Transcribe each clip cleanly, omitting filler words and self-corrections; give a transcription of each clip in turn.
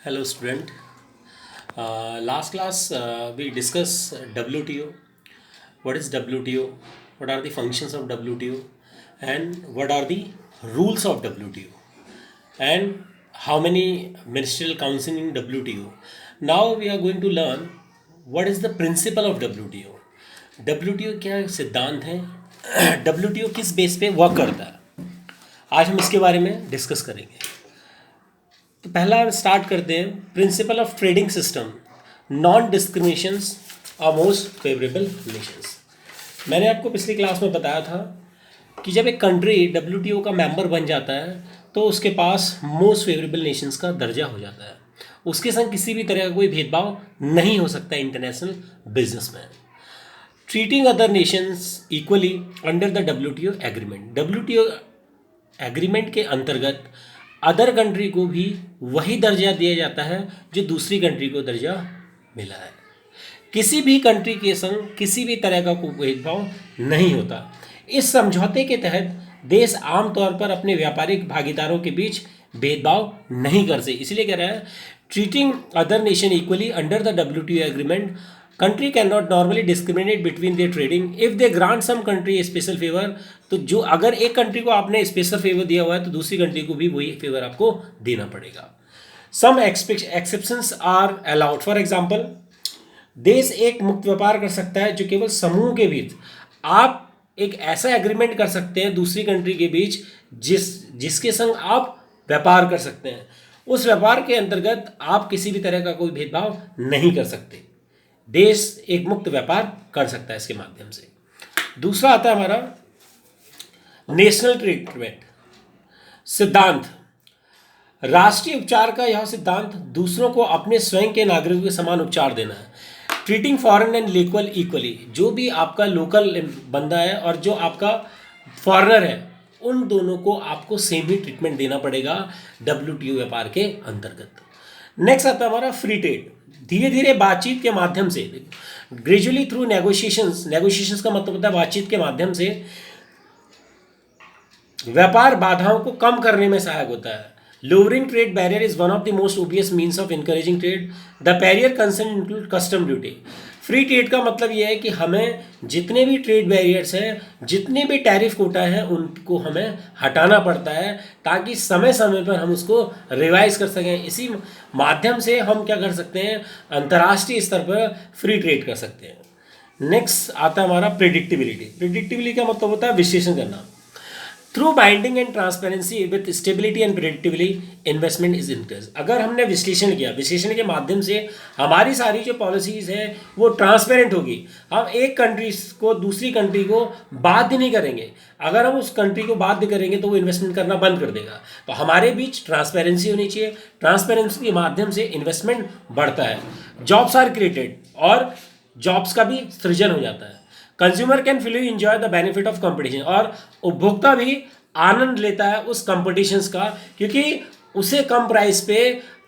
Hello, student. Last class we discussed WTO. What is WTO? What are the functions of WTO? And what are the rules of WTO? And how many ministerial council in WTO? Now we are going to learn what is the principle of WTO. WTO क्या सिद्धांत है? WTO किस base पे work करता है? आज हम इसके बारे में डिस्कस करेंगे. तो पहला स्टार्ट करते हैं. Principle of trading system, non discriminations are most favourable nations. मैंने आपको पिछली क्लास में बताया था कि जब एक कंट्री डब्ल्यूटीओ का मेंबर बन जाता है तो उसके पास मोस्ट फेवरेबल नेशंस का दर्जा हो जाता है. उसके संग किसी भी तरह का कोई भेदभाव नहीं हो सकता इंटरनेशनल बिजनेस में. Treating other Nations equally under the WTO agreement. WTO agreement के अंतर्गत अदर कंट्री को भी वही दर्जा दिया जाता है जो दूसरी कंट्री को दर्जा मिला है. किसी भी कंट्री के संग किसी भी तरह का कोई भेदभाव नहीं होता. इस समझौते के तहत देश आमतौर पर अपने व्यापारिक भागीदारों के बीच भेदभाव नहीं करते. इसलिए कह रहा है treating other nation equally under the WTO agreement. Country can not normally discriminate between their trading if they grant some country special favour. तो जो अगर एक कंट्री को आपने स्पेशल फेवर दिया हुआ है तो दूसरी कंट्री को भी वही फेवर आपको देना पड़ेगा. Some exceptions are allowed. For example, देश एक मुक्त व्यापार कर सकता है जो केवल समूह के बीच. आप एक ऐसा एग्रीमेंट कर सकते हैं दूसरी कंट्री के बीच जिसके संग आप व्यापार कर सकते हैं. उस व्यापार के अंतर्गत आप किसी भी तरह का कोई भेदभाव नहीं कर सकते. देश एक मुक्त व्यापार कर सकता है इसके माध्यम से. दूसरा आता है हमारा नेशनल ट्रीटमेंट सिद्धांत. राष्ट्रीय उपचार का यह सिद्धांत दूसरों को अपने स्वयं के नागरिकों के समान उपचार देना है. Treating foreign and local equally. जो भी आपका लोकल बंदा है और जो आपका फॉरेनर है उन दोनों को आपको सेम ही ट्रीटमेंट देना पड़ेगा डब्ल्यूटीओ व्यापार के अंतर्गत. नेक्स्ट आता है हमारा फ्री ट्रेड. धीरे धीरे बातचीत के माध्यम से, ग्रेजुअली थ्रू नेगोशिएशंस का मतलब होता है बातचीत के माध्यम से व्यापार बाधाओं को कम करने में सहायक होता है. Lowering trade barrier is one of the most obvious means of encouraging trade. The barrier concern include custom duty. Free trade का मतलब यह है कि हमें जितने भी ट्रेड बैरियर्स हैं, जितने भी टैरिफ कोटा हैं, उनको हमें हटाना पड़ता है ताकि समय समय पर हम उसको रिवाइज कर सकें. इसी माध्यम से हम क्या कर सकते हैं, अंतर्राष्ट्रीय स्तर पर फ्री ट्रेड कर सकते हैं. नेक्स्ट आता है हमारा प्रिडिक्टिबिलिटी. प्रिडिक्टिबिलिटी का मतलब होता है विश्लेषण करना. Through binding and transparency with stability and predictability investment is increase. अगर हमने विश्लेषण किया, विश्लेषण के माध्यम से हमारी सारी जो पॉलिसीज़ हैं वो ट्रांसपेरेंट होगी. हम एक कंट्री को दूसरी कंट्री को बाध्य नहीं करेंगे. अगर हम उस कंट्री को बाध्य करेंगे तो वो इन्वेस्टमेंट करना बंद कर देगा. तो हमारे बीच ट्रांसपेरेंसी होनी चाहिए. ट्रांसपेरेंसी के माध्यम से इन्वेस्टमेंट बढ़ता है. जॉब्स आर क्रिएटेड और जॉब्स का भी सृजन हो जाता है. Consumer can fully enjoy the benefit of competition. और उपभोक्ता भी आनंद लेता है उस कंपटीशंस का क्योंकि उसे कम प्राइस पे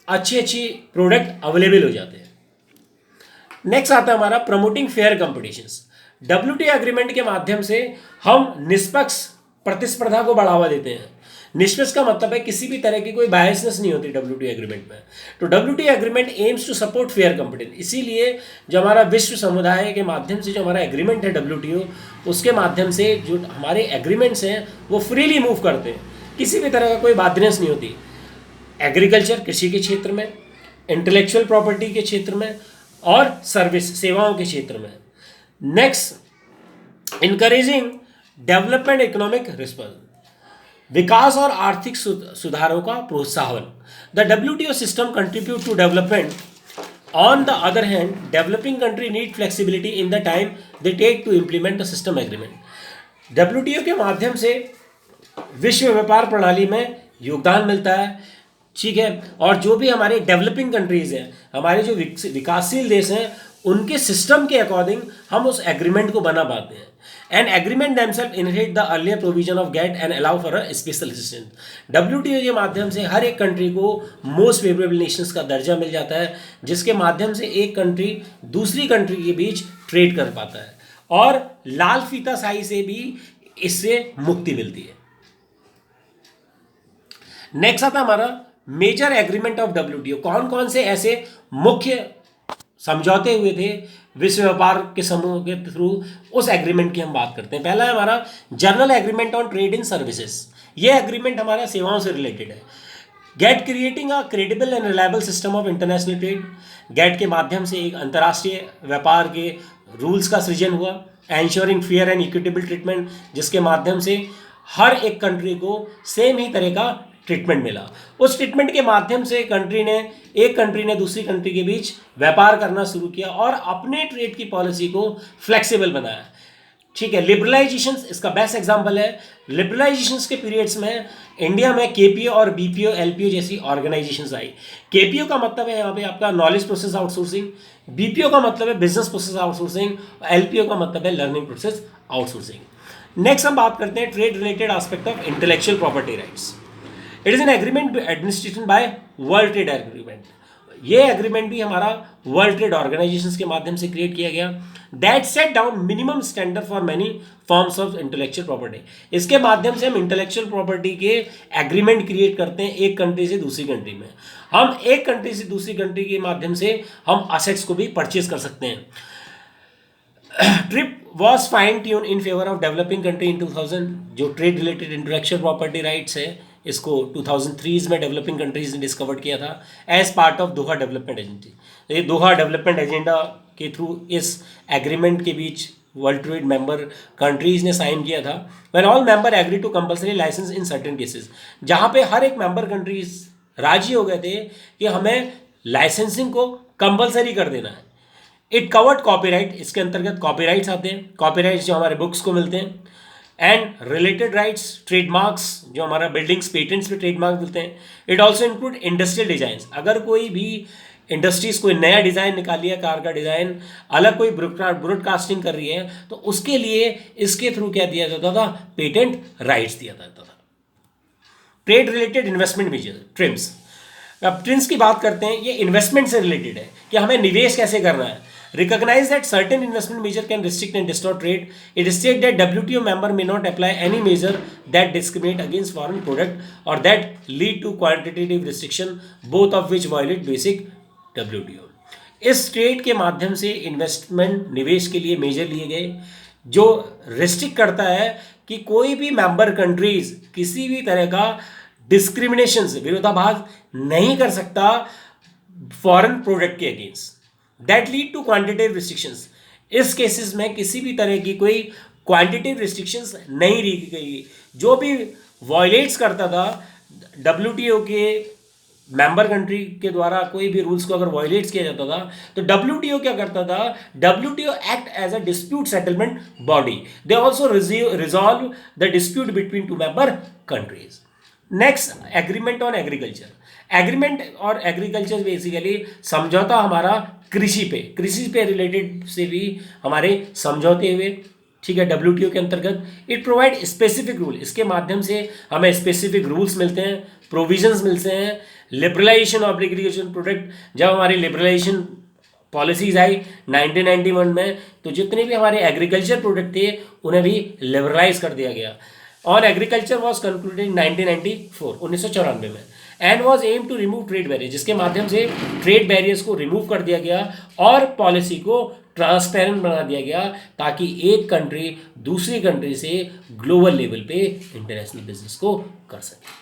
अच्छी अच्छी प्रोडक्ट अवेलेबल हो जाते हैं. नेक्स्ट आता है हमारा promoting fair competitions. WTO agreement के माध्यम से हम निष्पक्ष प्रतिस्पर्धा को बढ़ावा देते हैं. निष्पक्ष का मतलब है किसी भी तरह की कोई बायसनेस नहीं होती डब्ल्यूटीओ एग्रीमेंट में. तो WTO agreement aims to support fair competition. इसीलिए जो हमारा विश्व समुदाय के माध्यम से जो हमारा एग्रीमेंट है डब्ल्यूटीओ, उसके माध्यम से जो हमारे एग्रीमेंट्स हैं वो फ्रीली मूव करते हैं. किसी भी तरह का कोई बाध्यनेस नहीं होती. एग्रीकल्चर कृषि के क्षेत्र में, इंटेलेक्चुअल प्रॉपर्टी के क्षेत्र में और सर्विस सेवाओं के क्षेत्र में. Next, encouraging development economic response. विकास और आर्थिक सुधारों का प्रोत्साहन. The WTO system contribute to development. On the other hand, developing country need flexibility in the time they take to implement the system agreement. WTO के माध्यम से विश्व व्यापार प्रणाली में योगदान मिलता है. ठीक है. और जो भी हमारे डेवलपिंग कंट्रीज हैं, हमारे जो विकासशील देश हैं, उनके सिस्टम के अकॉर्डिंग हम उस एग्रीमेंट को बना पाते हैं. And agreement themselves inherit the earlier provision of GATT and allow for a special assistance. WTO के माध्यम से हर एक कंट्री को मोस्ट फेवरेबल नेशंस का दर्जा मिल जाता है जिसके माध्यम से एक कंट्री दूसरी कंट्री के बीच ट्रेड कर पाता है और लाल फीताशाही से भी इससे मुक्ति मिलती है. नेक्स्ट आता हमारा मेजर एग्रीमेंट ऑफ डब्ल्यूटीओ, कौन कौन से ऐसे मुख्य समझौते हुए थे विश्व व्यापार के समूह के थ्रू, उस एग्रीमेंट की हम बात करते हैं। पहला है हमारा general agreement on trade in services. ये एग्रीमेंट हमारा सेवाओं से रिलेटेड है। GATT creating a credible and reliable system of international trade. GATT के माध्यम से एक अंतर्राष्ट्रीय व्यापार के रूल्स का सृजन हुआ। Ensuring fair and equitable treatment, जिसके माध्यम से हर एक कंट्री को सेम ही तरह का ट्रीटमेंट मिला। उस ट्रीटमेंट के माध्यम से एक कंट्री ने दूसरी कंट्री के बीच व्यापार करना शुरू किया और अपने ट्रेड की पॉलिसी को फ्लेक्सिबल बनाया। ठीक है, लिबरलाइजेशन इसका बेस्ट एग्जांपल है। लिबरलाइजेशन के पीरियड्स में इंडिया में केपीओ और बीपीओ एलपीओ जैसी ऑर्गेनाइजेशंस आई। केपीओ का मतलब है यहाँ पे आपका नॉलेज प्रोसेस आउटसोर्सिंग, बीपीओ का मतलब है बिजनेस प्रोसेस आउटसोर्सिंग, एलपीओ का मतलब है लर्निंग प्रोसेस आउटसोर्सिंग। नेक्स्ट हम बात करते हैं trade related aspect of intellectual property rights. It is an agreement administration by world trade agreement. ये एग्रीमेंट भी हमारा वर्ल्ड ट्रेड ऑर्गेनाइजेशन के माध्यम से क्रिएट किया गया। That set down minimum standard for many forms of intellectual property. इसके माध्यम से हम इंटेलेक्चुअल प्रॉपर्टी के एग्रीमेंट क्रिएट करते हैं एक कंट्री से दूसरी कंट्री में। हम एक कंट्री से दूसरी कंट्री के माध्यम से हम असेट्स को भी परचेज कर सकते हैं। Trip was fine tune in favour of developing country in 2000। जो trade related intellectual property rights है, इसको 2003 में डेवलपिंग कंट्रीज ने डिस्कवर किया था as part of Doha development agenda. ये दोहा डेवलपमेंट एजेंडा के थ्रू इस एग्रीमेंट के बीच वर्ल्ड ट्रेड मेंबर कंट्रीज ने साइन किया था। When all member agree to compulsory licence in certain cases, जहाँ पे हर एक मेंबर कंट्रीज राजी हो गए थे कि हमें लाइसेंसिंग को कंपल्सरी कर देना है। इट कवर्ड कॉपीराइट, इसके अंतर्गत कॉपीराइट्स आते हैं, कॉपीराइट्स जो हमारे बुक्स को मिलते हैं, एंड रिलेटेड राइट्स, ट्रेडमार्क्स जो हमारा बिल्डिंग्स पेटेंट्स पे ट्रेडमार्क मिलते हैं। It also include industrial design. अगर कोई भी इंडस्ट्रीज कोई नया डिज़ाइन निकाली है, कार का डिज़ाइन अलग कोई ब्रॉडकास्टिंग कर रही है, तो उसके लिए इसके थ्रू क्या दिया जाता था, पेटेंट राइट्स दिया जाता था। Trade related investment major TRIMS. अब ट्रिम्स की बात करते हैं, ये इन्वेस्टमेंट से रिलेटेड है कि हमें निवेश कैसे करना है। Recognize that certain investment measure can restrict and distort trade. It is stated that WTO member may not apply any measure that discriminate against foreign product or that lead to quantitative restriction, both of which violate basic WTO. इस trade के माध्यम से investment निवेश के लिए major लिए गए जो रिस्ट्रिक्ट करता है कि कोई भी मेंबर कंट्रीज किसी भी तरह का डिस्क्रिमिनेशन से विरोधाभास नहीं कर सकता फॉरेन प्रोडक्ट के against. That lead to quantitative restrictions. इस केसेस में किसी भी तरह की कोई क्वांटिटेटिव रिस्ट्रिक्शंस नहीं रखी गई। जो भी वायलेट्स करता था डब्ल्यूटीओ के मेंबर कंट्री के द्वारा, कोई भी रूल्स को अगर वायलेट्स किया जाता था तो डब्ल्यूटीओ क्या करता था, WTO act as a dispute settlement body. They also resolve the dispute between two member countries. Next, agreement on agriculture. Agreement और एग्रीकल्चर बेसिकली समझौता हमारा कृषि पे रिलेटेड से भी हमारे समझौते हुए, ठीक है, डब्ल्यूटीओ के अंतर्गत। इट प्रोवाइड स्पेसिफिक रूल, इसके माध्यम से हमें स्पेसिफिक रूल्स मिलते हैं, प्रोविजंस मिलते हैं। लिबरलाइजेशन ऑफ एग्रीकल्चर प्रोडक्ट, जब हमारी लिबरलाइजेशन पॉलिसीज आई 1991 में, तो जितने भी हमारे एग्रीकल्चर प्रोडक्ट थे उन्हें भी लिबरलाइज कर दिया गया। On agriculture was concluded in 1994 1994 में, and was aim to remove trade barrier, जिसके माध्यम से ट्रेड बैरियर्स को रिमूव कर दिया गया और पॉलिसी को ट्रांसपेरेंट बना दिया गया, ताकि एक कंट्री दूसरी कंट्री से ग्लोबल लेवल पे इंटरनेशनल बिजनेस को कर सके।